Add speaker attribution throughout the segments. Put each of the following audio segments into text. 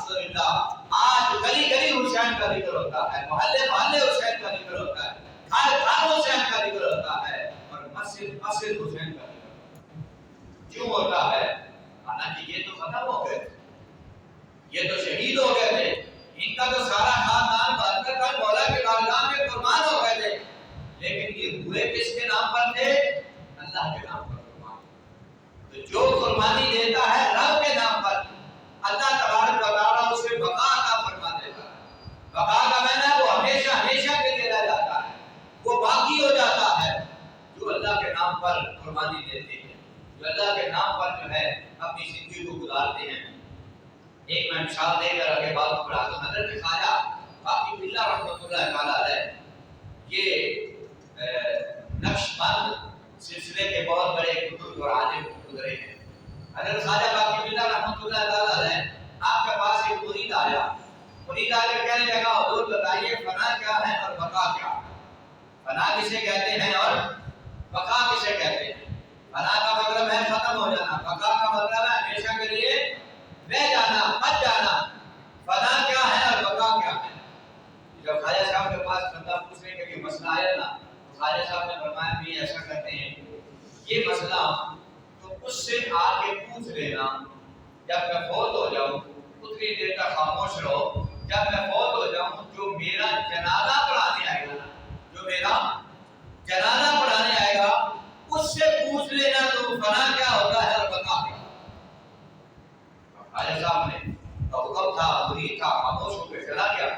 Speaker 1: الحمدللہ آج گلی گلی حسین کا ذکر ہوتا ہے، محلے محلے حسین کا ذکر ہوتا ہے، ہر گھر حسین کا ذکر ہوتا ہے، اور مسجد مسجد حسین کا ذکر ہوتا ہے۔ کیوں ہوتا ہے؟ حالانکہ یہ تو ختم ہو گئے، یہ تو شہید ہو گئے تھے، ان کا تو سارا خاندان بہتر کر مولا کے بارگاہ میں قربان ہو گئے تھے، لیکن یہ ہوئے کس کے نام پر تھے؟ اللہ کے نام پر قربان۔ تو جو قربانی دیتا ہے رب کے نام پر، اللہ تبارک و تعالیٰ اسے بقا عطا فرما دیتا ہے۔ بقا کا معنی ہے وہ ہمیشہ ہمیشہ کے لیے رہ جاتا ہے، وہ باقی ہو جاتا ہے۔ جو اللہ کے نام پر قربانی دیتے ہیں، جو اللہ کے نام پر جو ہے اپنی زندگی کو گزارتے ہیں۔ ایک میں مثال دے کر آگے بات کو بڑھاتا ہوں۔ حضرت خواجہ باقی باللہ رحمۃ اللہ تعالیٰ علیہ یہ نقش بند سلسلے کے بہت بڑے بزرگ اور عالم گزرے ہیں۔ حضرت خواجہ باقی باللہ رحمۃ اللہ تعالیٰ علیہ آپ کے پاس ایک مرید آیا، مرید آ کر کہنے لگا حضور بتائیے فنا کیا ہے اور بقا کیا ہے؟ فنا کسے کہتے ہیں اور بقا کسے کہتے ہیں؟ فنا کا مطلب ہے ختم ہو جانا، بقا کا مطلب ہے ہمیشہ کے لیے رہ جانا، بچ جانا۔ فنا کیا ہے اور بقا کیا ہے؟ جب خواجہ صاحب کے پاس بندہ پوچھنے کا یہ مسئلہ آیا نا، تو خواجہ صاحب نے فرمایا بھی ایسا کرتے ہیں، یہ مسئلہ تو اس سے آگے پوچھ لینا، جب میں فوت ہو جاؤں اتنی دیر تک خاموش رہو، جب میں فوت ہو جاؤں جو میرا جنازہ پڑھانے آئے گا، جو میرا جنازہ پڑھانے آئے گا اس سے پوچھ لینا تو فنا کیا ہوتا ہے اور بقا کیا۔ خواجہ صاحب نے تو حکم تھا، مرید تھا، خاموش ہو کے چلا گیا۔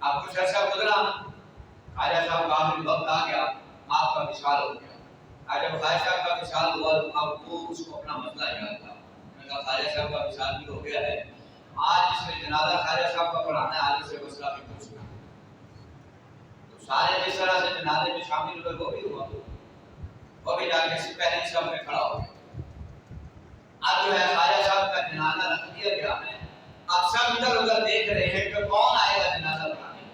Speaker 1: اب کچھ عرصہ گزرا، خواجہ صاحب کا آخری وقت آ گیا، آپ کا وصال ہو گیا۔ جب خواجہ صاحب کا وصال ہوا تو اب وہ اس کو اپنا مسئلہ یاد تھا۔ میں نے کہا خواجہ صاحب کا وصال بھی ہو گیا ہے، آج اس میں جنازہ خواجہ صاحب کا پڑھانا ہے، آج سے مسئلہ بھی پوچھنا۔ تو سارے جس طرح سے جنازے میں شامل ہوئے وہ بھی ہوا، وہ بھی جا کے پہلے صف میں کھڑا ہو گیا۔ اب جو ہے خواجہ صاحب کا جنازہ رکھ دیا گیا ہے، اب سب ادھر ادھر دیکھ رہے ہیں کہ کون آئے گا جنازہ پڑھانے۔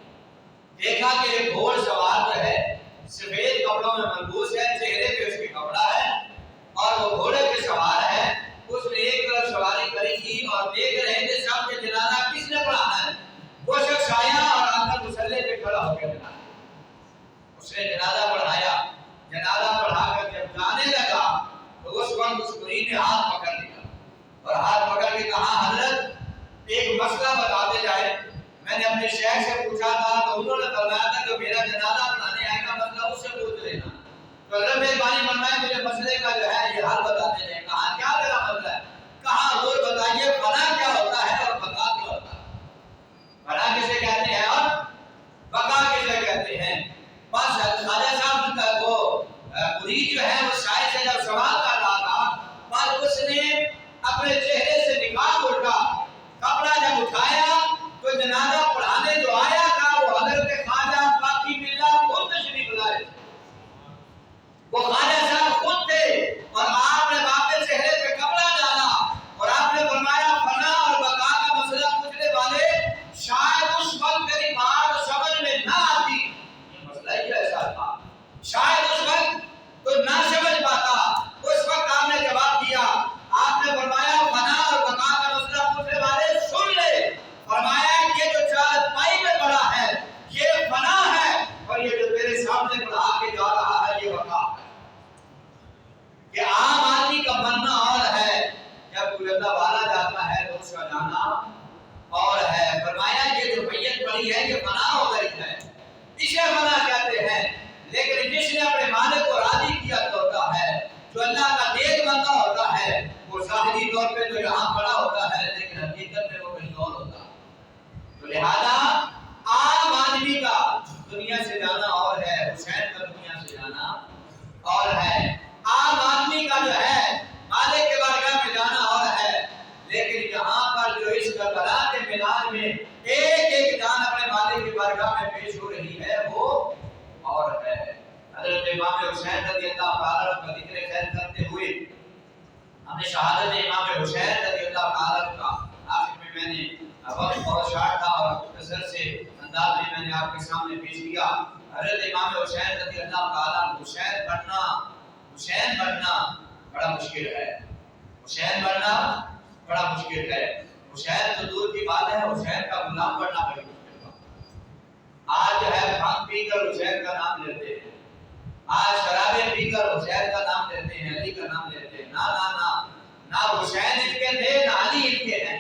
Speaker 1: دیکھا کہ ایک گھوڑ سوار جو ہے سفید کپڑوں میں ملبوس ہے، چہرے پہ اس کے کپڑا ہے اور وہ گھوڑے پہ سوار ہے۔ اس نے ایک طرف سواری کری تھی اور دیکھ رہے تھے سب کے جنازہ کس نے پڑھانا ہے۔ وہ شخص آیا اور آ کر مصلی پہ کھڑا ہو گیا، اس نے جنازہ پڑھایا۔ جنازہ پڑھا کر جب جانے لگا تو اس وقت اس مرید نے ہاتھ پکڑ لیا اور ہاتھ پکڑ کے کہا حضرت ایک مسئلہ بتاتے جائے، میں نے اپنے شیخ سے پوچھا تھا تو انہوں نے فرمایا تھا جو میرا جنازہ پڑھانے آئے گا مسئلہ اس سے پوچھ لینا۔ تو حضرت مہربانی فرمائے میرے مسئلے کا جو ہے یہ حل بتاتے جائیں۔ کہا کیا میرا مسئلہ ہے؟ کہا حضور بتائیے فنا کیا ہوتا ہے اور بقا کیا ہوتا ہے؟ فنا کسے کہتے ہیں اور بقا کسے کہتے ہیں؟ بس خواجہ صاحب کا وہ مرید جو ہے وہ شاعر سے جب سوال کر رہا تھا، بس اس نے اپنے چہرے سے نقاب اٹھا، کپڑا جب اٹھایا تو جنازہ پڑھانے جو آیا تھا وہ حضرت خواجہ باقی باللہ خود تشریف لائے تھے، وہ خواجہ صاحب خود تھے، اور آپ نے واپس چہرے پہ کپڑا ڈالا اور آپ نے فرمایا فنا اور بقا کا مسئلہ پوچھنے والے شاید اس وقت میری بات سمجھ میں نہ آتی، یہ مسئلہ ہی ایسا تھا، شاید اس وقت تو نہ سمجھ پاتا، اس وقت آپ نے جواب دیا، آپ نے فرمایا فنا اور بقا کا مسئلہ پوچھنے والے سن لے، فرمایا یہ جو چار پائی میں پڑا ہے یہ فنا ہے اور یہ جو تیرے سامنے پڑھا کے جا رہا ہے یہ بقا ہے۔ کہ عام آدمی کا مرنا اور ہے، جب کوئی اللہ والا جاتا ہے تو اس کا جانا اور ہے۔ فرمایا یہ جو میت پڑی ہے یہ فنا ہو گئی ہے، اسے فنا کہتے ہیں، لیکن جس نے اپنے مالک کو راضی کیا ہوتا ہے، جو اللہ کا نیک بندہ ہوتا ہے، وہ ظاہری طور پہ تو یہاں پڑا ہوتا ہے لیکن حقیقت میں وہ کہیں اور ہوتا ہے۔ تو لہذا عام آدمی کا دنیا سے جانا اور ہے، حسین کا دنیا سے جانا اور ہے، عام آدمی کا جو ہے مالک کے بارگاہ میں جانا اور ہے، لیکن یہاں پر جو اس کربلا کے میدان میں ایک ایک جان اپنے مالک کے بارگاہ میں پیش ہو رہی ہے وہ اور ہے۔ حضرت امام حسین رضی اللہ تعالیٰ کا ذکر خیر کرتے ہوئے ہمیں شہادت امام حسین رضی اللہ تعالیٰ کا آخر میں میں نے وقت بہت شارٹ تھا اور مختصر سے انداز میں نے آپ کے سامنے پیش کیا۔ حضرت امام حسین رضی اللہ تعالیٰ حسین بننا بڑا مشکل ہے، حسین بننا بڑا مشکل ہے۔ حسین تو دور کی بات ہے، حسین کا غلام بننا بڑی مشکل بات۔ آج جو ہے بھنگ پی کر حسین کا نام لیتے ہیں، آج شرابیں پی کر حسین کا نام لیتے ہیں، علی کا نام لیتے ہیں۔ نہ حسین ان کے تھے نہ علی ان کے ہیں۔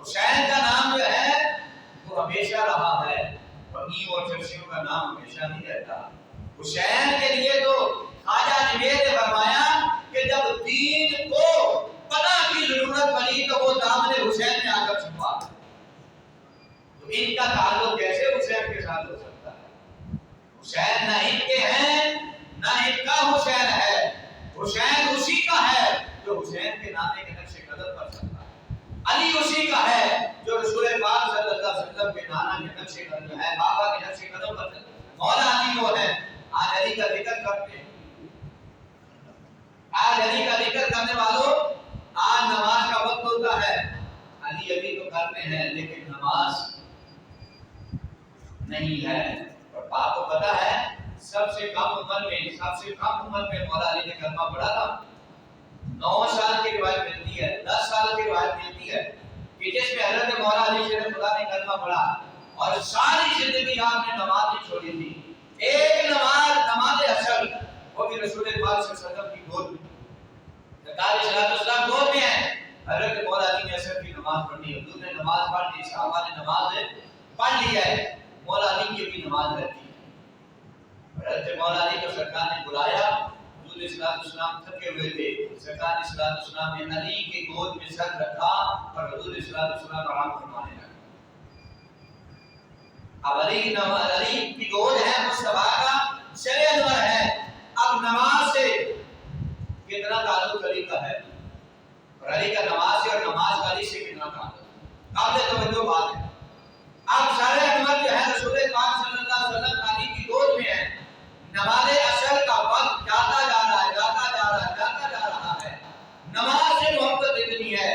Speaker 1: حسین کا نام جو ہے وہ ہمیشہ رہا ہے، بغیوں اور چرچیوں کا نام ہمیشہ نہیں رہتا۔ حسین کے لیے تو خواجہ نوید نے فرمایا کہ جب دین کو پناہ کی ضرورت پڑی تو وہ دامن حسین میں آ کر چھپا۔ تو ان کا تعلق کیسے حسین کے ساتھ ہو سکتا ہے؟ حسین نہ ان کے ہیں نہ ان کا حسین ہے، حسین اسی کا ہے جو حسین کے نانے کے نقش قدم پر چلتا ہے، علی اسی کا ہے جو رسول پاک صلی اللہ علیہ وسلم کے نانا کے نقش قدم ہے، بابا کے نقش قدم پر چلتا ہے۔ مولا علی وہ ہے۔ آج علی کا ذکر کرتے ہیں، آج علی کا ذکر کرنے والوں آج نماز کا وقت ہوتا ہے، علی ابھی تو کرتے ہیں لیکن نماز نہیں ہے۔ اور آپ کو پتا ہے سب سے کم عمر میں مولا علی نے کلمہ پڑھا تھا۔ 9 سال کی روایت ملتی ہے، 10 سال کی روایت ملتی ہے کہ جس میں حضرت مولا علی شیر خدا نے کلمہ پڑھا اور ساری زندگی آپ نے نماز نہیں چھوڑی تھی۔ ایک نماز عصر، وہ بھی رسول پاک صلی اللہ علیہ وسلم کی گود میں، سرکار صلی اللہ علیہ وسلم گود میں ہے، حضرت مولا علی نے عصر کی نماز پڑھی، حضور نے نماز پڑھ لی، صحابہ نے نماز پڑھ لی ہے، مولا علی کی بھی نماز رہتی ہے۔ حضرت مولا علی کو سرکار نے بلایا، حضور صلی اللہ علیہ وسلم تھکے ہوئے تھے، سرکار صلی اللہ علیہ وسلم نے علی کی گود میں سر رکھا اور حضور صلی اللہ علیہ وسلم آرام فرمانے لگے۔ اب علی کی گود ہے، مصطفیٰ کا شرع انور ہے۔ اب نماز سے کتنا تعلق علی کا ہے اور علی کا نماز سے، اور نماز کا علی سے کتنا تعلق ہے، قابل توجہ بات ہے۔ اب شرع انور جو ہے رسول پاک صلی اللہ علیہ وسلم علی کی گود میں ہے، نماز عصر کا وقت جاتا جا رہا ہے، نماز سے محبت اتنی ہے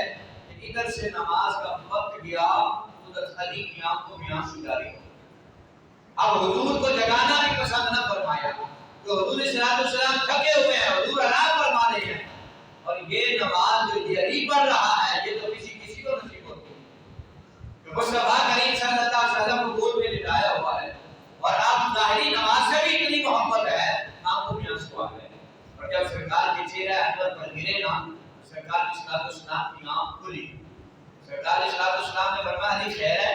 Speaker 1: کہ ادھر سے نماز کا وقت گیا، ادھر علی کی آنکھوں میں آنسو جاری ہو۔ اب حضور کو جگانا بھی پسند نہ فرمایا، تو حضور صلی اللہ علیہ وسلم تھکے ہوئے ہیں، حضور آرام فرما رہے ہیں، اور یہ نماز جو یہ علی پڑھ رہا ہے یہ تو کسی کو نصیب ہوتی ہے کہ مصطفیٰ کریم صلی اللہ علیہ وسلم کو گود میں لٹایا ہوا ہے، اور اب ظاہری نماز سے بھی اتنی محبت ہے، آنکھوں میں آنسو آ گئے۔ اور جب سرکار کے چہرہ انور پر گرے نا، سرکار صلی اللہ علیہ وسلم کی آنکھ کھلی، سرکار صلی اللہ علیہ وسلم نے فرمایا علی خیر ہے؟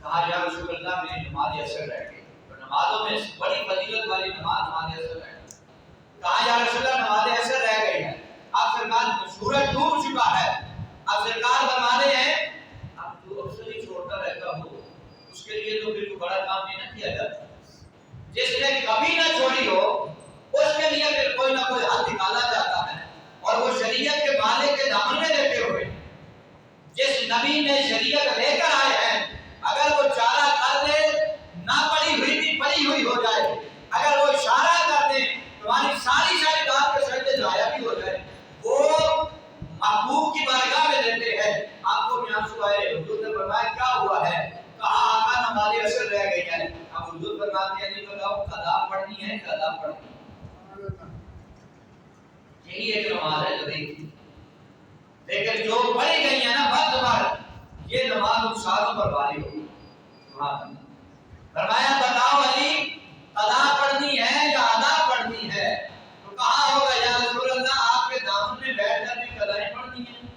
Speaker 1: کہا یا رسول اللہ میری نماز عصر رہ گئی، اور نمازوں میں بڑی فضیلت والی نماز عصر رہ گئی۔ کہا یا رسول اللہ نماز عصر رہ گئی ہے، اب سرکار سورج ڈوب چکا ہے، اب سرکار فرما رہے ہیں اب تو اکثر ہی چھوڑتا رہتا ہو، اس کے لیے تو پھر کوئی بڑا کام نہیں نہ کیا جاتا، جس نے کبھی نہ چھوڑی ہو اس کے لیے پھر کوئی نہ کوئی حل نکالا جاتا ہے، اور وہ شریعت کے مالک کے دامن میں لیتے ہوئے جس نبی نے شریعت لے کر آئے ہیں، اگر وہ چارہ کر دے نہ پڑی ہوئی بھی پڑی ہوئی ہو جائے، اگر وہ اشارہ کر دے تمہاری ساری بات کے سجدے ضائع بھی ہو جائے، وہ محبوب کی بارگاہ میں لیتے ہیں۔ آپ کو بھی آنسو آئے، حضور نے فرمایا کیا ہوا ہے؟ کہا آقا نماز عصر رہ گئی ہے۔ اب حضور فرماتے ہیں نہیں بتاؤ قضا پڑھنی ہے کہ ادا پڑھنی ہے؟ یہی ایک نماز ہے جو دیکھی، لیکن جو پڑھی گئی ہے نا وقت پر، یہ نماز ان سالوں پر باری ہوگی۔ فرمایا بتاؤ علی قضا پڑھنی ہے یا ادا پڑھنی ہے؟ تو کہا ہوگا یا رسول اللہ آپ کے دامن میں بیٹھ کر بھی قضا پڑھنی ہے؟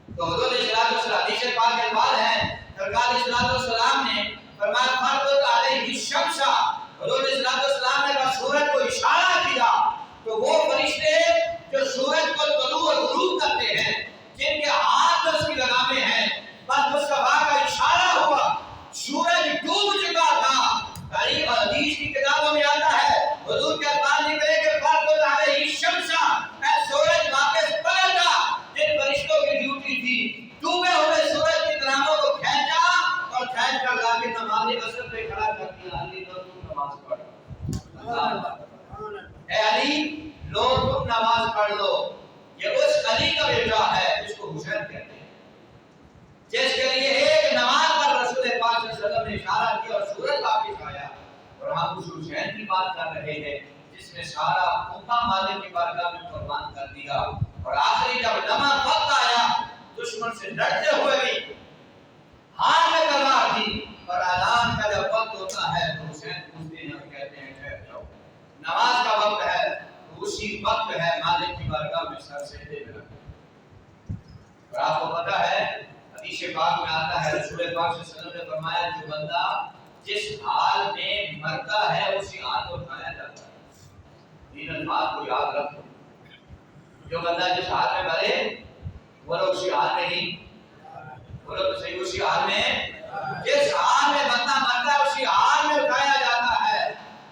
Speaker 1: تو حضور صلی اللہ علیہ وسلم حدیث پاک کے بعد ہے، سرکار صلی اللہ علیہ وسلم نے فرمایا فرض علیہ الشمس، حضور صلی اللہ علیہ وسلم نے جب سورج کو اشارہ کیا تو وہ فرشتے جو سورج کو طلوع اور غروب کرتے ہیں، جن کے ہاتھ اس کی لگامیں ہیں، بس مصطفیٰ کا اشارہ ہوا، سورج ڈوب چکا تھا۔ تاریخ اور حدیث کی کتابوں میں آتا ہے حضور کے الفاظ نکلے کہ فرض علیہ الشمس، اے سورج واپس پلٹا، جن فرشتوں کی ڈیوٹی تھی ڈوبے ہوئے سورج کی طرفوں کو کھینچا اور کھینچ کر لا کے نماز عصر پہ کھڑا کر دیا، علی لو تم نماز پڑھو، اے علی لو تم نماز پڑھ لو۔ یہ اس علی کا بیٹا ہے جس کو حسین کہتے ہیں، جس کے لیے ایک نماز پر رسول پاک صلی اللہ علیہ وسلم نے اشارہ کیا اور سورج واپس آیا، اور ہم اس حسین کی بات کر رہے ہیں جس نے سارا امہ مالک کی بارگاہ میں قربان کر دیا، اور آخری جب لمحہ وقت آیا دشمن سے لڑتے ہوئے بھی ہاتھ میں تلوار تھی، اور اذان کا جب وقت ہوتا ہے تو حسین پوچھتے ہیں اور کہتے ہیں ٹھہر جاؤ، نماز کا وقت ہے، تو اسی وقت ہے مالک کی بارگاہ میں سر سجدے میں رکھتے ہیں۔ اور آپ کو پتا ہے حدیث پاک میں آتا ہے رسول پاک صلی اللہ علیہ وسلم نے فرمایا جو بندہ جس حال میں مرتا ہے اسی حال کو اٹھایا جاتا ہے۔ تین الفاظ کو یاد رکھو، جو بندہ جس حال میں مرے وہ لوگ اسی حال میں ہی، بولو تو صحیح، اسی حال میں، جس حال میں بندہ مرتا ہے اسی حال میں اٹھایا جاتا ہے۔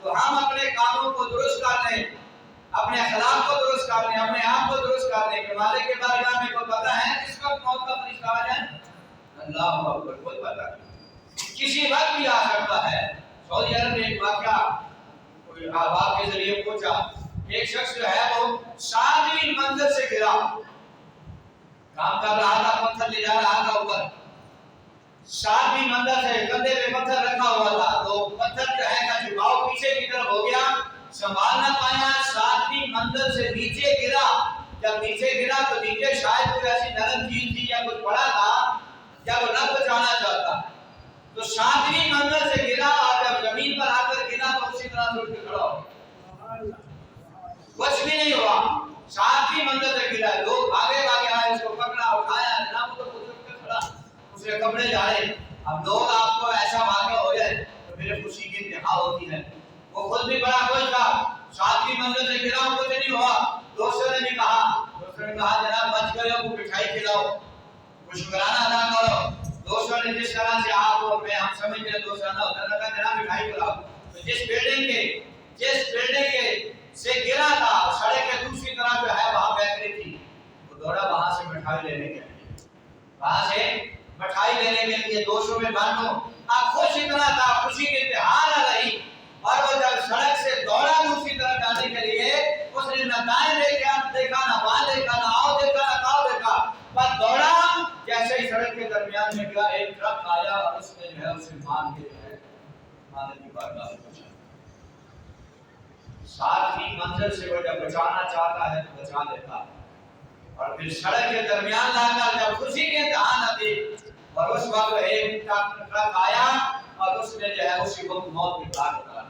Speaker 1: تو ہم اپنے کاموں کو درست کر لیں، اپنے اخلاق کو درست کر لیں، اپنے آپ کو درست کر لیں کہ مالک کے بارگاہ میں کوئی پتہ ہے کس وقت موت کا فرشتہ آ جائے؟ اللہ اکبر، کوئی پتہ نہیں، کسی وقت بھی آ سکتا ہے۔ سعودی عرب میں ایک واقعہ کوئی احباب کے ذریعے پہنچا، ایک شخص جو ہے وہ 7ویں منزل سے گرا، کام کر رہا تھا، پتھر لے جا رہا تھا اوپر، 7ویں منزل سے کندھے پہ پتھر رکھا ہوا تھا، تو پتھر جو ہے کا جھکاؤ پیچھے کی طرف ہو گیا، سنبھال نہ پایا، 7ویں منزل سے نیچے گرا۔ جب نیچے گرا تو نیچے شاید کوئی ایسی نرم چیز تھی یا کچھ پڑا تھا یا وہ نہ بچانا چاہتا، تو 7ویں منزل سے گرا اور جب زمین پر آ کر گرا تو اسی طرح سے اٹھ کے کھڑا ہو گیا، کچھ بھی نہیں ہوا، 7ویں منزل سے گرا، لوگ بھاگے بھاگے آئے، اس کو پکڑا اٹھایا، جناب وہ تو بزرگ پہ کھڑا، اس کے کپڑے جھاڑے۔ اب لوگ آپ کو ایسا واقعہ ہو جائے تو میرے خوشی کی انتہا ہوتی ہے، وہ خود بھی بڑا خوش تھا، 7ویں منزل سے گرا ہوں کچھ نہیں ہوا، دوستوں نے بھی کہا جناب بچ گئے ہو، کو مٹھائی کھلاؤ، کو شکرانہ ادا کرو۔ دوستوں نے جس طرح سے آپ کو میں ہم سمجھتے ہیں دوستانہ ہوتا ہے، جناب مٹھائی کھلاؤ، تو جس بلڈنگ کے سے گرا تھا سڑک کے دوسری طرف جو ہے وہاں بیکری تھی، وہ دوڑا وہاں سے مٹھائی لینے کے لیے، دوستوں میں بانٹو، اب خوش اتنا تھا، خوشی کی انتہا نہ رہی، اور وہ جب سڑک سے دوڑا دوسری طرف جانے کے لیے، اس نے نہ دائیں دیکھا نہ بائیں دیکھا، نہ آؤ دیکھا نہ کاؤ دیکھا، بس دوڑا، جیسے ہی سڑک کے درمیان میں گیا ایک ٹرک آیا اور اس نے جو ہے اسے مان کے جو ہے مالک کی بارگاہ میں پہنچا۔ 7ویں منزل سے وہ جب بچانا چاہتا ہے تو بچا لیتا ہے، اور پھر سڑک کے درمیان لا کر جب خوشی کے انتہا نہ تھی اور اس وقت ایک ٹرک آیا اور اس نے جو ہے اسی وقت موت کے گھاٹ اتارا۔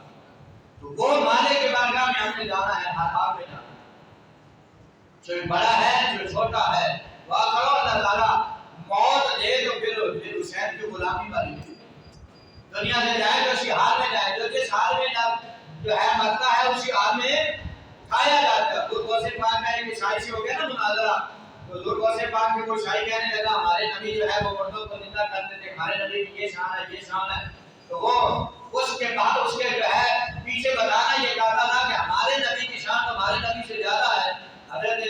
Speaker 1: تو وہ مالک کے بارگاہ میں ہم نے جانا ہے، ہر حال میں جانا ہے، جو بڑا ہے جو چھوٹا ہے، دعا کرو اللہ تعالیٰ موت دے تو پھر حسین کی غلامی والی دے، دنیا سے جائے تو اسی حال میں جائے، جو جس حال میں جو ہے مرتا ہے اسی حال میں اٹھایا جاتا ہے۔ حضور غوث پاک کا ایک عیسائی سے ہو گیا نا مناظرہ، تو حضور غوث پاک کے کوئی عیسائی کہنے لگا ہمارے نبی جو ہے وہ مردوں کو زندہ کرتے تھے، ہمارے نبی کی یہ شان ہے یہ شان ہے، تو وہ اس کے بعد اس کے جو ہے پیچھے بتانا یہ چاہتا تھا کہ ہمارے نبی کی شان ہمارے نبی سے زیادہ ہے۔ حضرت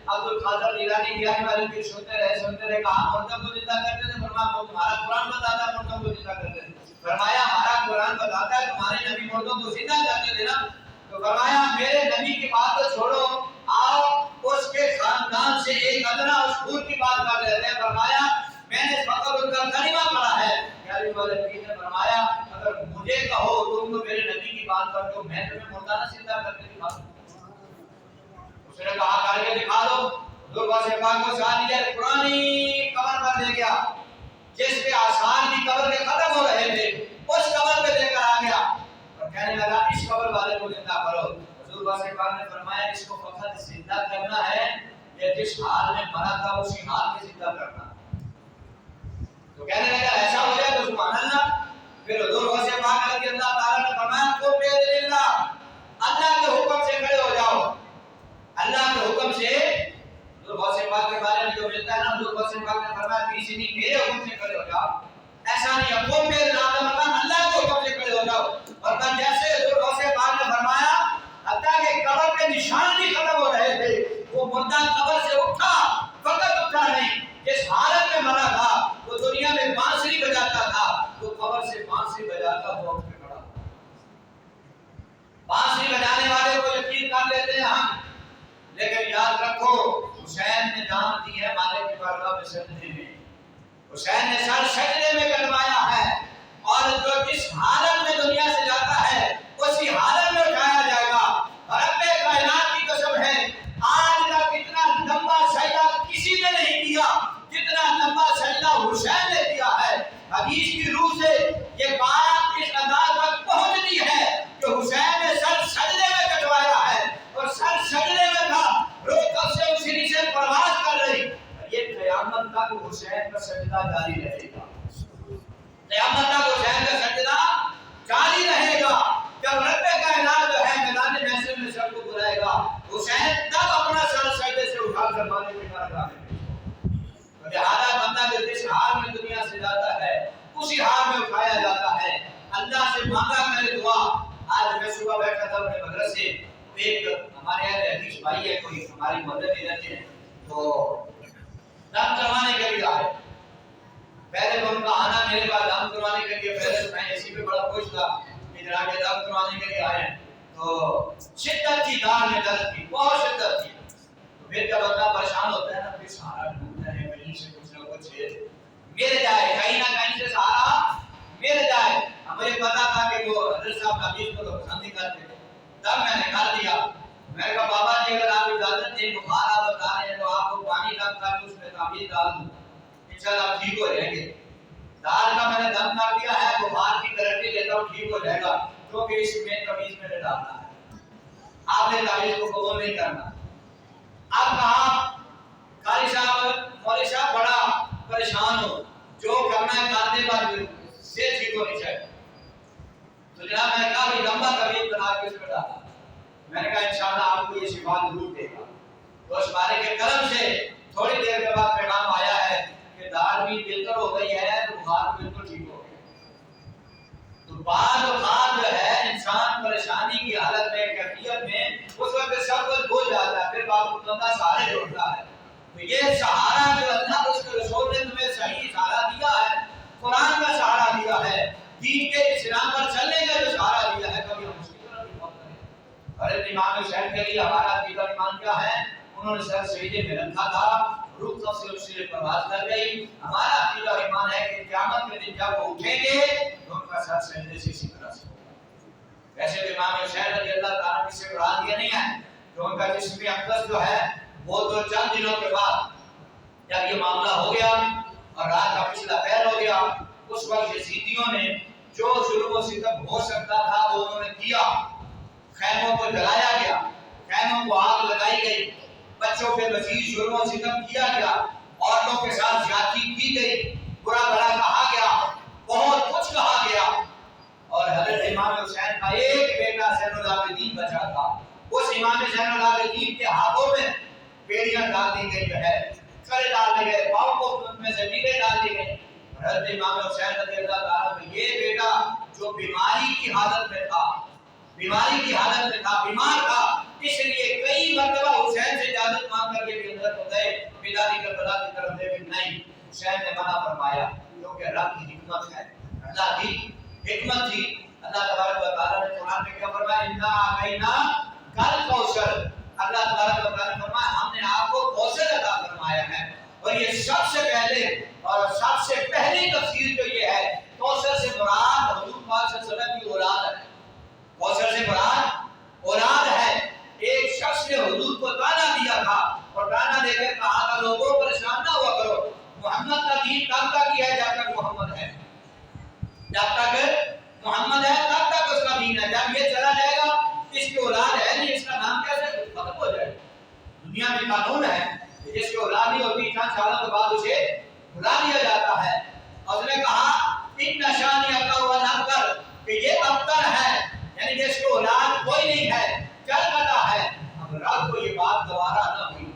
Speaker 1: عبدالقادر جیلانی گیانی والے پیر سنتے رہے کہا مردوں کو زندہ کرتے تھے، فرمایا تمہارا قرآن بتاتا ہے مردوں کو زندہ کرتے تھے، فرمایا ہمارا قرآن بتاتا ہے تمہارے نبی مردوں کو زندہ کرتے تھے نا، تو فرمایا میرے نبی کی بات تو چھوڑو، آؤ اس کے خاندان سے ایک ادنا اسطور کی بات کر لیتے ہیں۔ فرمایا میں نے فقط ان کا کلمہ پڑھا ہے، گیانی والے پیر نے فرمایا اگر مجھے کہو تم تو میرے نبی کی بات کر دو، میں تمہیں مردانہ زندہ کر کے دکھا دوں۔ اس نے کہا کر کے دکھا دو۔ حضور غوث پاک کو ساتھ لیا پرانی قبر پر لے گیا، جس کے آثار بھی قبر کے ختم ہو رہے تھے، اس قبر پہ لے کر آ گیا اور کہنے لگا اس قبر والے کو زندہ کرو۔ حضور غوث پاک نے فرمایا اس کو فقط زندہ کرنا ہے، یہ جس حال میں مرا تھا اسی حال میں زندہ کرنا۔ تو کہنے لگا ایسا ہو جائے تو سبحان اللہ۔ پھر حضور غوث پاک رضی اللہ تعالیٰ نے فرمایا قم بِإِذْنِ اللہ کے حکم سے کھڑے ہو جاؤ، اللہ کے حکم سے۔ حضور غوث پاک کے بارے میں جو ملتا ہے نا، حضور غوث پاک نے فرمایا بِإِذْنِ میرے حکم سے کھڑے ہو جاؤ، ایسا نہیں ہے قم بِإِذْنِ اللہ کے حکم سے کھڑے ہو جاؤ۔ اور جیسے حضور غوث پاک نے فرمایا حتیٰ کہ قبر کے نشان بھی ختم ہو رہے تھے، وہ مردہ قبر سے اٹھا، فقط اٹھا نہیں، جس حالت میں مرا تھا وہ دنیا میں بانسری بجاتا تھا، وہ قبر سے بانسری بجاتا ہوا اٹھ کے کھڑا۔ بانسری بجانے والے کو یقین کر لیتے ہیں ہم، لیکن یاد رکھو حسین نے جان دی ہے مالک کی بارگاہ میں سجدے میں، حسین نے سر سجدے میں کروایا ہے، اور جو جس حالت میں دنیا سے جاتا ہے اسی حالت میں اٹھایا جائے گا۔ رب کائنات کی قسم ہے آج تک اتنا لمبا سجدہ کسی نے نہیں کیا جتنا حدیث کی روح سے یہ بات اس انداز تک پہنچتی ہے کہ حسین نے سر سجدے میں کٹوایا ہے اور سر سجدے میں تھا، روح کب سے اس سیڑھی سے پرواز کر رہی، یہ قیامت تک حسین کا سجدہ جاری رہے گا، قیامت تک حسین کا سجدہ جاری رہے گا۔ جب رب کائنات جو ہے میدان محشر میں سب کو بلائے گا، حسین تب اپنا سر سجدے سے اٹھا کر مانے میں کھڑا کرے گا۔ لہذا بندہ جو جس حال میں دنیا سے جاتا ہے اسی حال میں اٹھایا جاتا ہے، اللہ سے مانگا کرے دعا۔ آج میں صبح بیٹھا تھا اپنے مدرسے، ایک ہمارے یہاں حدیث بھائی ہے، کوئی ہماری مدد میں رہتے ہیں، تو دم کروانے کے لیے آئے۔ پہلے تو ان کا آنا میرے پاس دم کروانے کے لیے، پہلے میں اسی پہ بڑا خوش تھا کہ جناب یہ دم کروانے کے لیے آئے ہیں، تو شدت تھی، دار میں درد تھی، بہت شدت تھی۔ تو پھر جب بندہ پریشان ہوتا ہے نا، پھر سہارا ڈھونڈتا ہے، کہیں سے کچھ نہ کچھ مل جائے، کہیں نہ کہیں سے سہارا مل جائے۔ مجھے پتا تھا کہ وہ حضرت صاحب حدیث کو تو پسند نہیں کرتے تھے، تب میں نے کر دیا۔ میں نے کہا بابا جی اگر آپ اجازت دیں، بخار آپ بتا رہے ہیں تو آپ کو پانی رکھ کر اس میں تعویذ ڈال دوں، انشاءاللہ آپ ٹھیک ہو جائیں گے۔ دال کا میں نے دم کر دیا ہے، بخار کی گارنٹی دیتا ہوں ٹھیک ہو جائے گا، کیونکہ اس میں تعویذ میں نے ڈالنا ہے، آپ نے تعویذ کو قبول نہیں کرنا۔ اب کہا قاری صاحب، مولوی صاحب بڑا پریشان ہو، جو کرنا ہے کرنے بعد سے ٹھیک ہونی چاہیے۔ تو جناب میں نے کہا کہ لمبا تعویذ بنا کے اس میں ڈالا، میں نے کہا انشاءاللہ آپ کو یہ شفا ضرور دے گا۔ تو اس بارے کے کرم سے تھوڑی دیر کے بعد پیغام آیا ہے کہ دار بھی بہتر ہو گئی ہے، تو بخار بالکل ٹھیک ہو گیا۔ تو بعض اوقات جو ہے انسان پریشانی کی حالت میں، کیفیت میں، اس وقت سب کچھ بھول جاتا ہے، پھر باپ بندہ سہارے جوڑتا ہے۔ تو یہ سہارا جو اللہ اس کے رسول نے تمہیں صحیح سہارا دیا ہے، قرآن کا سہارا دیا ہے، دین کے اسلام پر چلنے کا جو سہارا دیا ہے، کبھی ہم اس کی طرف نہیں بات کریں۔ حضرت امام حسین کے لیے ہمارا عقیدہ ایمان کیا ہے؟ انہوں نے سر سجدے میں رکھا تھا، روح کب سے اس سے پرواز کر گئی۔ ہمارا عقیدہ ایمان ہے کہ قیامت کے دن جب وہ اٹھیں گے تو ان کا سر سجدے سے اسی طرح سے ہوگا۔ ویسے تو امام حسین رضی اللہ تعالیٰ عنہ سے مراد یہ نہیں ہے کہ ان کا جسم اقدس جو ہے وہ تو چند دنوں کے بعد جب یہ معاملہ ہو گیا اور رات کا پچھلا پہر ہو گیا، اس وقت یزیدیوں نے جو ظلم و ستم ہو سکتا تھا وہ انہوں نے کیا۔ خیموں کو جلایا گیا، خیموں کو آگ لگائی گئی، بچوں پہ مزید ظلم و ستم کیا گیا، عورتوں کے ساتھ زیادتی کی گئی، برا بھلا کہا گیا، بہت کچھ کہا گیا۔ اور حضرت امام حسین کا ایک بیٹا زین العابدین بچا تھا، اس امام زین العابدین کے ہاتھوں میں بیڑیاں ڈال دی گئی جو ہے، کڑے ڈال دی گئے، پاؤں کو ان میں زنجیریں ڈال دی گئی۔ حضرت امام حسین رضی اللہ تعالیٰ عنہ یہ بیٹا جو بیماری کی حالت میں تھا، بیماری کی حالت میں تھا، بیمار تھا، اس لیے کئی مرتبہ حسین سے اجازت مانگ کر کے بھی اندر ہو گئے، بیداری کربلا کی طرف دیکھے، نہیں، حسین نے منع فرمایا، کیونکہ رب کی حکمت ہے، اللہ کی حکمت تھی۔ اللہ تبارک و تعالیٰ نے قرآن میں کیا فرمایا؟ اِنَّا أَعْطَيْنَاكَ الْكَوْثَرَ، اللہ تبارک و تعالیٰ نے فرمایا ہم نے آپ کو کوثر عطا فرمایا ہے۔ اور یہ سب سے پہلے اور سب سے پہلی تفسیر جو یہ ہے، کوثر سے مراد حضور پاک صلی اللہ علیہ وسلم کی اولاد ہے، کوثر سے مراد اولاد ہے۔ ایک شخص نے حضور کو تانا دیا تھا اور تانا دے کر کہا تھا لوگوں پریشان نہ ہوا کرو، محمد کا دین تب تک ہی ہے جب تک محمد ہے، جب تک محمد ہے تب تک اس کا دین ہے، جب یہ چلا جائے گا اس کی اولاد ہے نہیں، اس کا نام کیسے ختم ہو جائے گا۔ دنیا میں قانون ہے کہ جس کی اولاد نہیں ہوتی چند سالوں کے بعد اسے بلا دیا جاتا ہے۔ اور اس نے کہا ان نشانیہ کا ونکر کہ یہ ابتر ہے، یعنی جس کی اولاد کوئی نہیں ہے، چل کتا ہے۔ اب رب کو یہ بات دوبارہ نہ ہوئی،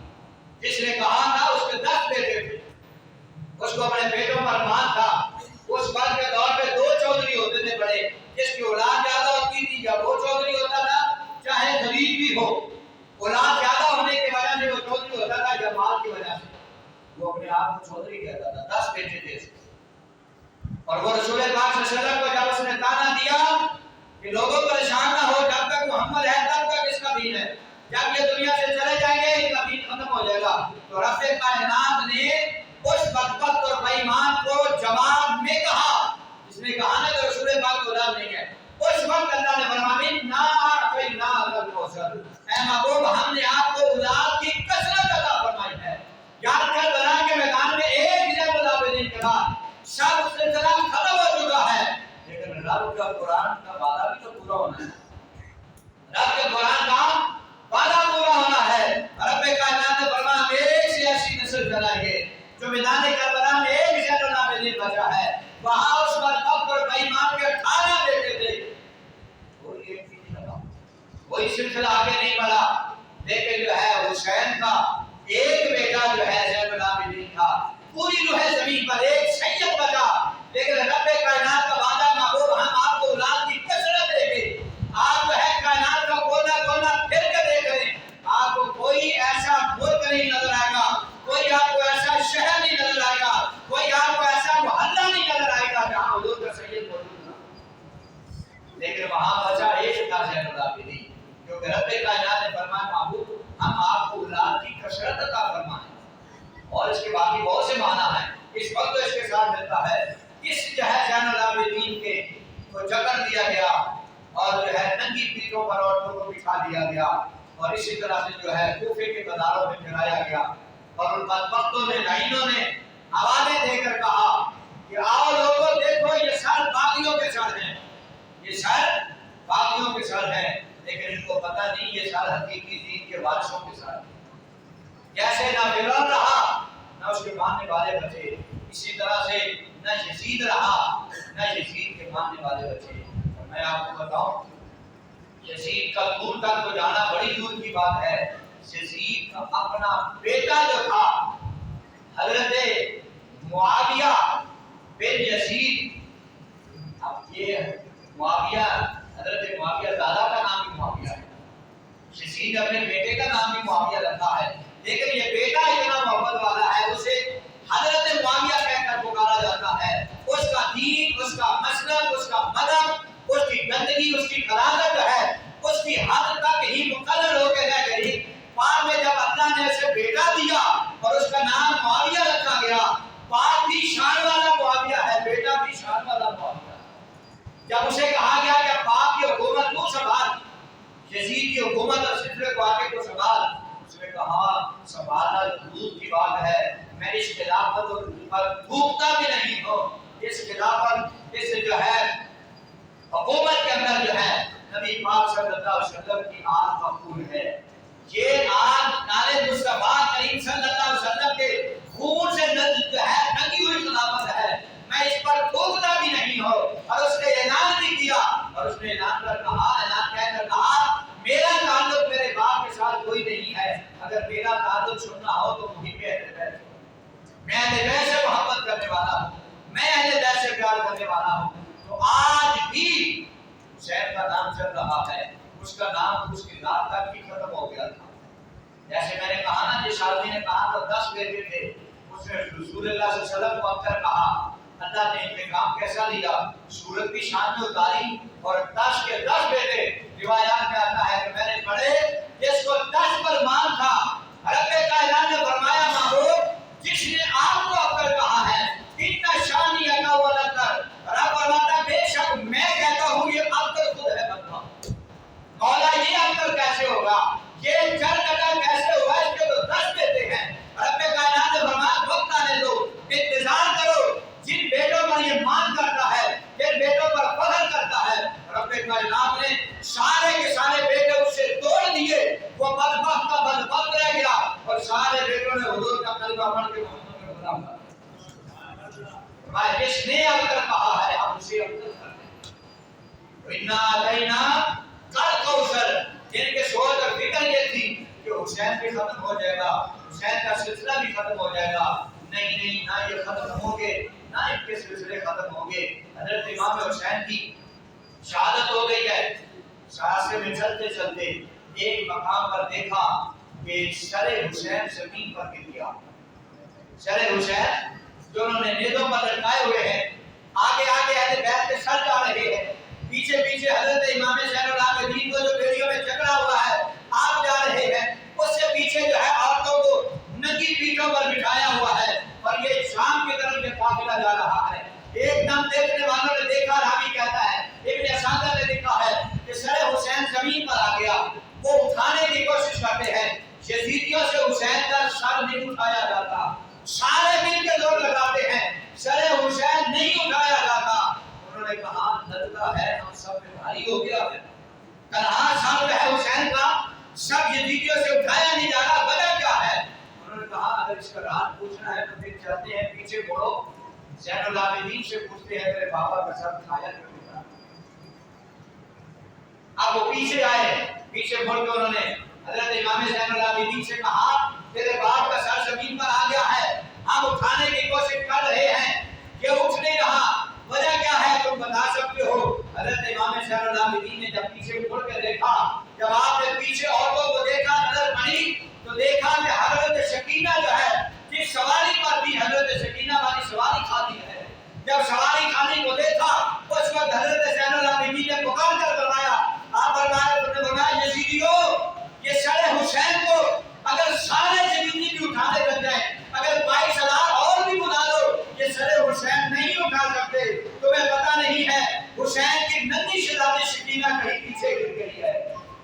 Speaker 1: جس نے کہا تھا اس کے 10 بیٹے تھے، اس کو اپنے بیٹوں پر مان تھا۔ اس وقت کے دور پہ 2 چودھری ہوتے تھے بڑے، جس کی اولاد زیادہ ہوتی تھی یا وہ چودھری ہوتا تھا چاہے غریب بھی ہو، اولاد زیادہ ہونے کی وجہ سے وہ چودھری ہوتا تھا یا مال کی وجہ سے وہ اپنے آپ کو چودھری کہتا تھا۔ 10 بیٹے تھے اس کے، اور وہ رسول پاک صلی اللہ علیہ وسلم کو جب اس نے تانا دیا کہ لوگوں پریشان نہ ہو، جب تک محمد ہے تب تک اس کا دین ہے، جب یہ دنیا سے چلے جائیں گے ان کا دین ختم ہو جائے گا۔ تو رب کائنات نے اس بدبخت اور بے ایمان کو جواب میں کہا، اس نے کہا نا کہ رسول پاک کی اولاد نہیں ہے، اس وقت اللہ نے فرمایا اِنَّا أَعْطَيْنَاكَ الْكَوْثَرَ، اے محبوب ہم نے آپ کو اولاد کی کثرت عطا فرمائی ہے۔ یاد کر بلا کے میدان میں ایک زین العابدین کے بعد سب سلسلہ ختم بچا ہے، وہاں اس وقت اور بےایمان کے 18 بیٹے تھے، کوئی ایک بھی نہیں لگا، کوئی سلسلہ آگے نہیں بڑھا، لیکن جو ہے حسین کا ایک بیٹا جو ہے زین العابدین تھا، پوری جو ہے زمین پر ایک سید بچا، لیکن رب کائنات کا وعدہ محبوب ہم آپ کو اولاد کی کثرت دیں گے، آپ جو ہے کائنات کا کونا کونا پھر کے دیکھ رہے ہیں، آپ کو کوئی ایسا ملک نہیں نظر آئے گا، کوئی آپ کو ایسا شہر نہیں نظر آئے گا، کوئی آپ کو ایسا محلہ نہیں نظر آئے گا جہاں حضور کا سید موجود نہ، لیکن وہاں بچا ایک تھا زین العابدین، کیونکہ رب کائنات نے فرمایا محبوب ہم آپ کو اولاد کی کثرت عطا فرمائیں، اور اس کے باقی بہت سے معنی ہیں، اس وقت تو اس کے ساتھ ملتا ہے، اس جو ہے زین العابدین کے کو جکڑ دیا گیا اور جو ہے ننگی پیٹھوں پر عورتوں کو بٹھا دیا گیا، اور اسی طرح سے جو ہے کوفے کے بازاروں میں پھرایا گیا، اور ان بدبختوں نے لائنوں نے آوازیں دے کر کہا کہ آؤ لوگوں دیکھو یہ سر باغیوں کے سر ہیں، یہ سر باغیوں کے سر ہیں، لیکن ان کو پتہ نہیں یہ سر حقیقی دین کے وارثوں کے سر ہیں، جیسے نہ فرعون رہا نہ اس کے ماننے والے بچے، اسی طرح سے نہ یزید رہا نہ یزید کے ماننے والے بچے، اور میں آپ کو بتاؤں یزید کا دور تک تو جانا بڑی دور کی بات ہے، یزید کا اپنا بیٹا جو تھا حضرت معاویہ بن یزید، اب یہ معاویہ حضرت معاویہ دادا کا نام بھی معاویہ ہے، یزید اپنے بیٹے کا نام بھی معاویہ رکھا ہے، لیکن یہ بیٹا اتنا محبت والا ہے اسے حضرت معاویہ کہہ کر پکارا جاتا ہے، اس کا دین، اس کا مسلک، اس کا مذہب، اس کی گندگی، اس کی خلاقت ہے اس کی حد تک ہی مقرر ہو کے رہ گئی، بعد میں جب اللہ نے اسے بیٹا دیا اور اس کا نام معاویہ رکھا گیا، باپ بھی شان والا معاویہ ہے، بیٹا بھی شان والا معاویہ ہے، جب اسے کہا گیا کہ باپ کی حکومت تو سنبھال، یزید کی حکومت اور سلسلے کو آگے کو سنبھال، اس نے کہا سنبھالنا دور کی بات ہے، میں اس خلافت پر تھوکتا بھی نہیں ہوں، اس خلافت اس جو ہے حکومت کے اندر جو ہے نبی پاک صلی اللہ علیہ وسلم کی آن مقبول ہے، یہ آن نال مصطفیٰ کریم صلی اللہ علیہ وسلم کے خون سے جو ہے ننگی ہوئی خلافت ہے، میں اس پر تھوکتا بھی نہیں ہوں، اور اس نے اعلان بھی کیا، اور اس نے اعلان کر کہا، اعلان کہہ کر کہا میرا تعلق میرے باپ کے ساتھ کوئی نہیں ہے، اگر میرا تعلق سننا ہو تو مجھے اہل بیت، میں اہل بیت سے محبت کرنے والا ہوں، میں اہل بیت سے پیار کرنے والا ہوں، تو آج بھی حسین کا نام چل رہا ہے، اس کا نام اس کی ذات تک ہی ختم ہو گیا تھا، جیسے میں نے کہا نا جس آدمی نے کہا تو 10 بیٹے تھے، اس نے رسول اللہ صلی اللہ علیہ وسلم کو اکثر کہا، اللہ نے انتقام کیسا لیا، سورت بھی شان میں اتاری، اور 10 کے 10 بیٹے، روایات میں آتا ہے کہ میں نے پڑھے جس کو 10 پر مان تھا، رب کائنات نے فرمایا محبوب جس نے آپ کو اکثر کہا ہے اتنا شانی اکا والا کر، رب فرماتا بے شک میں کہتا ہوں یہ اکثر خود ہے بندہ، مولا یہ اکثر کیسے ہوگا، یہ چل کٹا کیسے ہوا، اس کے تو 10 بیٹے ہیں، رب کائنات نے فرمایا وقت آنے دو، انتظار کرو، جن بیٹوں پر یہ مان کرتا ہے، جن بیٹوں پر فخر کرتا ہے، رب کائنات نے سارے کے سارے بیٹے اس سے توڑ دیے، وہ بدبخت کا بدبخت رہ گیا، اور سارے بیٹوں نے حضور کا کلمہ پڑھ کے محمد کو غلام کر دیا، جس نے اکثر کہا ہے ہم اسے اکثر کرتے ہیں، اِنَّا عَلَيْنَا کل جن کے سوچ اور فکر یہ تھی کہ حسین بھی ختم ہو جائے گا، حسین کا سلسلہ بھی ختم ہو جائے گا، نہیں نہ یہ ختم ہوں گے نہ ان کے سلسلے ختم ہوں گے، حضرت امام حسین کی شہادت ہو گئی ہے، راستے میں چلتے چلتے ایک مقام پر دیکھا کہ سر حسین زمین پر گر گیا، سر حسین جو انہوں نے نیزوں پر لٹکائے ہوئے ہیں، آگے آگے اہل بیت کے سر جا رہے ہیں، پیچھے پیچھے حضرت امام زین العابدین کو جو بیڑیوں میں جکڑا ہوا ہے آپ جا رہے ہیں، اس سے پیچھے جو ہے عورتوں کو ننگی پیٹھوں پر بٹھایا ہوا ہے، اور یہ شام کی طرف یہ قافلہ جا رہا ہے، ایک دم دیکھنے والوں نے دیکھا، راوی کہتا ہے ابن اسحاق نے لکھا ہے کہ سر حسین زمین پر آ گیا، وہ اٹھانے کی کوشش کرتے ہیں، یزیدیوں سے حسین کا سر نہیں اٹھایا جاتا، سارے مل کے زور لگاتے ہیں، سر حسین نہیں اٹھایا جاتا، انہوں نے کہا لگتا ہے ہم سب پہ بھاری ہو گیا ہے، کہاں سر ہے حسین کا سب یزیدیوں سے اٹھایا نہیں جا رہا، وجہ کیا ہے؟ انہوں نے کہا اگر اس کا راز پوچھنا ہے تو پھر چلتے ہیں پیچھے مڑو، زین العابدین سے پوچھتے ہیں تیرے بابا کا سر کھایا کیوں تھا؟ اب وہ پیچھے آئے، پیچھے مڑ کے انہوں نے حضرت امام زین العابدین سے کہا تیرے باپ کا سر زمین پر آ گیا ہے، ہم اٹھانے کی کوشش کر رہے ہیں، یہ اٹھ نہیں رہا، وجہ کیا ہے تم بتا سکتے ہو؟ حضرت امام زین العابدین نے جب پیچھے مڑ کے دیکھا، جب آپ نے پیچھے عورتوں کو دیکھا نظر پڑی تو دیکھا کہ حضرت سکینہ جو ہے جس سواری پر تھی، حضرت سکینہ والی سواری کھاتی ہے، جب سواری کھانے کو دیکھا اس وقت حضرت زین العابدین نے پکار کر فرمایا، آپ فرمایا یزیدیو، یہ سر حسین کو اگر سارے زمینی بھی اٹھانے لگ جائیں، اگر 22,000 اور بھی بلا دو، یہ سر حسین نہیں اٹھا سکتے، تمہیں پتہ نہیں ہے حسین کی ننھی شہزادی سکینہ کہیں پیچھے گر گئی ہے،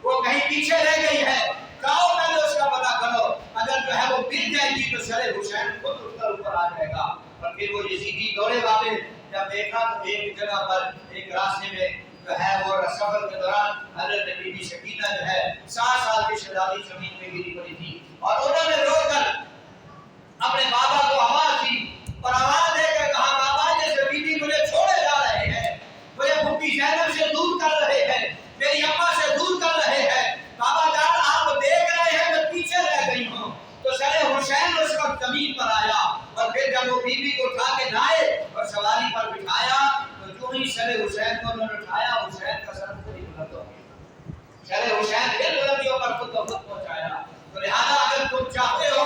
Speaker 1: وہ کہیں پیچھے رہ گئی ہے، جاؤ پہلے اس کا پتہ کرو، اگر جو ہے وہ گر جائے گی تو سر حسین خود اٹھ کر اوپر آ جائے گا۔ اور پھر وہ یزیدی دوڑے واپس، جب دیکھا تو ایک جگہ پر ایک راستے میں جو ہے وہ سفر کے دوران حضرت بی بی سکینہ جو ہے 7 سال کی شہزادی زمین پہ گری پڑی تھی، اور انہوں نے رو کر اپنے بابا کو آواز دی اور آواز دے کر کہا بابا یہ زمینی مجھے چھوڑے جا رہے ہیں، مجھے بھوٹی زینب سے دور کر رہے ہیں، میری اماں سے دور کر رہے ہیں، بابا جان آپ دیکھ رہے ہیں میں پیچھے رہ گئی ہوں۔ تو سر حسین اس وقت زمین پر آیا، اور پھر جب وہ بی بی کو اٹھا کے لائے اور سواری پر بٹھایا تو جو ہی سر حسین کو انہوں نے اٹھایا، حسین کا سر خود ہی بلند ہو گیا، سر حسین پھر بلندیوں پر خود بخود پہنچایا۔ تو لہذا اگر تم چاہتے ہو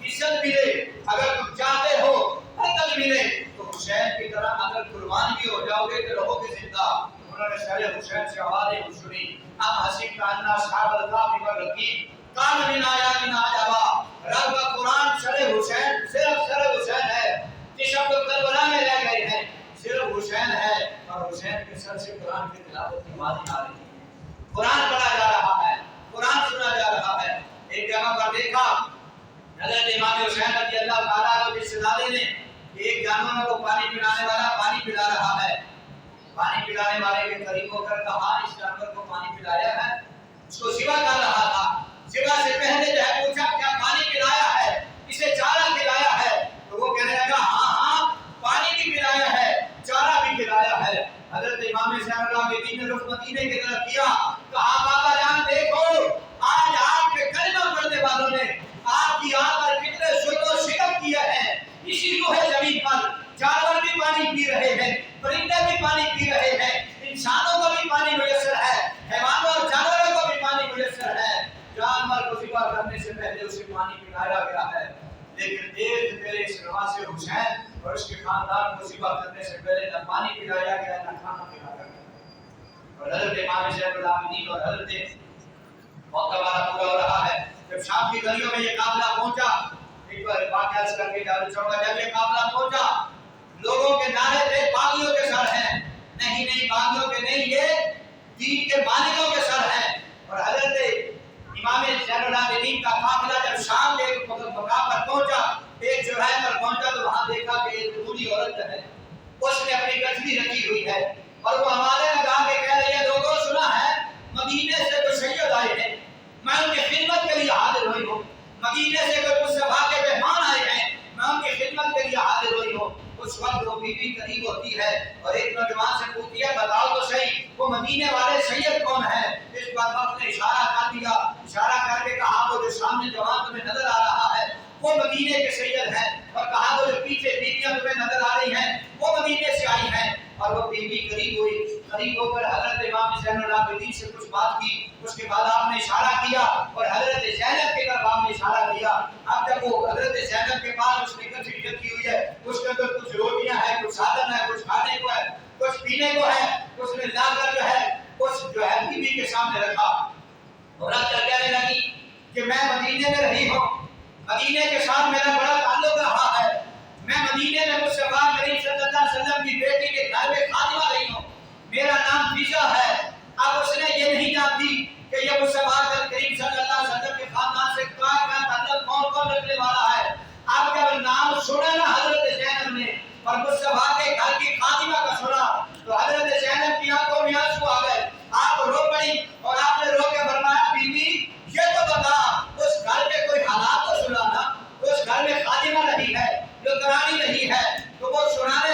Speaker 1: عزت ملے، اگر تم چاہتے ہو عدل ملے، تو حسین کی طرح اگر قربان بھی ہو جاؤ گے تو رہو گے زندہ۔ انہوں نے سر حسین سے آوازیں سنی، اب حسین کا انا صحاب الکافی پر رکھی کام من آیاتنا عجبا، رب کا قرآن سر حسین، صرف سر حسین ہے، جس ہم لوگ کربلا میں رہ گئے ہیں صرف حسین ہے، اور حسین کے سر سے قرآن کی تلاوت کی آوازیں آ رہی ہیں، قرآن پڑھا جا رہا ہے، قرآن سنا جا رہا ہے۔ ایک جگہ پر دیکھا حضرت امام حسین رضی اللہ تعالیٰ عنہ کے سلالے نے ایک جانور کو پانی پلانے والا پانی پلا رہا ہے، پانی پلانے والے کے قریب ہو کر کہا اس جانور کو پانی پلایا ہے، اس کو ذبح کر رہا تھا، ذبح سے پہلے جو ہے پوچھا کیا پانی پلایا ہے، اسے چارہ کھلایا ہے؟ تو وہ کہنے لگا ہاں ہاں پانی بھی پلایا ہے، چارہ بھی کھلایا ہے۔ حضرت امام زین العابدین نے رخ مدینے کی طرف کیا، کہا بابا جان دیکھو آج آپ کے کلمہ پڑھنے والوں نے آپ کی آنکھ پر کتنے ظلم و ستم کیے ہیں، اسی روح زمین پر جانور بھی پانی پی رہے ہیں، پرندے بھی پانی پی رہے ہیں، انسانوں کو بھی پانی میسر ہے، حیوانوں اور جانوروں کو بھی پانی میسر ہے، جانور کو ذبح کرنے سے پہلے اسے پانی پلایا گیا ہے، لیکن ایک میرے اس نواز حسین اور اس کے خاندان کو ذبح کرنے سے پہلے نہ پانی پلایا گیا نہ کھانا پلایا گیا۔ اور حضرت امام زین العابدین اور حضرت وقت ہمارا پورا ہو رہا ہے، جب شام کی گلیوں میں یہ قافلہ پہنچا، ایک بار واقعہ اس کر کے جارو چاہوں جب یہ قافلہ پہنچا لوگوں کے نعرے تھے باغیوں کے سر ہیں، نہیں نہیں باغیوں کے نہیں، یہ دین کے مالکوں کے سر ہیں۔ اور حضرت امام زین العابدین کا قافلہ جب شام کے مقام پر پہنچا، ایک چوراہے پر پہنچا تو وہاں دیکھا کہ ایک بوڑھی عورت ہے، اس نے اپنی گٹھلی رکھی ہوئی ہے اور وہ ہمارے لگا کے کہہ رہی ہے لوگوں سنا ہے مدینے سے کوئی سید آئے ہیں، میں ان کی خدمت کے لیے حاضر ہوئی ہوں، مدینے سے کوئی مصطفیٰ کے مہمان آئے ہیں، میں ان کی خدمت کے لیے حاضر ہوئی ہوں۔ اس وقت وہ بی بی قریب ہوتی ہے اور ایک نوجوان سے پوچھتی ہے بتاؤ تو صحیح وہ مدینے والے سید کون ہیں؟ اس پر وقت نے اشارہ کر دیا، اشارہ کر کے کہا وہ جو سامنے جوان تمہیں نظر آ رہا ہے وہ مدینے کے سید ہیں، اور کہا وہ جو پیچھے بیویاں تمہیں نظر آ رہی ہیں وہ مدینے سے آئی ہیں۔ اور وہ بی بی قریب ہوئی، قریب ہو کر حضرت امام زین العابدین سے کچھ بات کی، اس کے بعد آپ نے اشارہ کیا اور حضرت زینب کے طرف آپ نے اشارہ کیا۔ اب جب وہ حضرت زینب کے پاس اس نے گٹھلی رکھی ہوئی ہے، اس کے اندر کچھ روٹیاں ہیں، کچھ سادن ہے، کچھ کھانے کو ہے، کچھ پینے کو ہے، اس نے لا کر جو ہے اس جو ہے بی بی کے سامنے رکھا اور رکھ کر کہنے لگی کہ میں مدینے میں رہی ہوں، مدینے کے ساتھ میرا بڑا تعلق رہا ہے، میں مدینے میں مصطفیٰ کریم صلی اللہ علیہ وسلم کی بیٹی کے گھر میں خادمہ رہی ہوں، میرا نام فیضہ ہے۔ اب اس نے یہ نہیں جانتی کہ یہ مصطفیٰ کریم صلی اللہ علیہ وسلم کے خاندان سے کیا تعلق کون کون رکھنے والا ہے۔ اب جب نام سنا نا حضرت زینب نے اور مصطفیٰ کے گھر کی خادمہ کا سنا تو حضرت زینب کی آنکھوں میں آنسو آ گئے، آپ رو پڑی اور آپ نے رو کے فرمایا بی بی یہ تو بتا اس گھر کے کوئی حالات تو سنا نا، اس گھر میں خادمہ نہیں ہے، نوکرانی نہیں ہے، تو وہ سنانے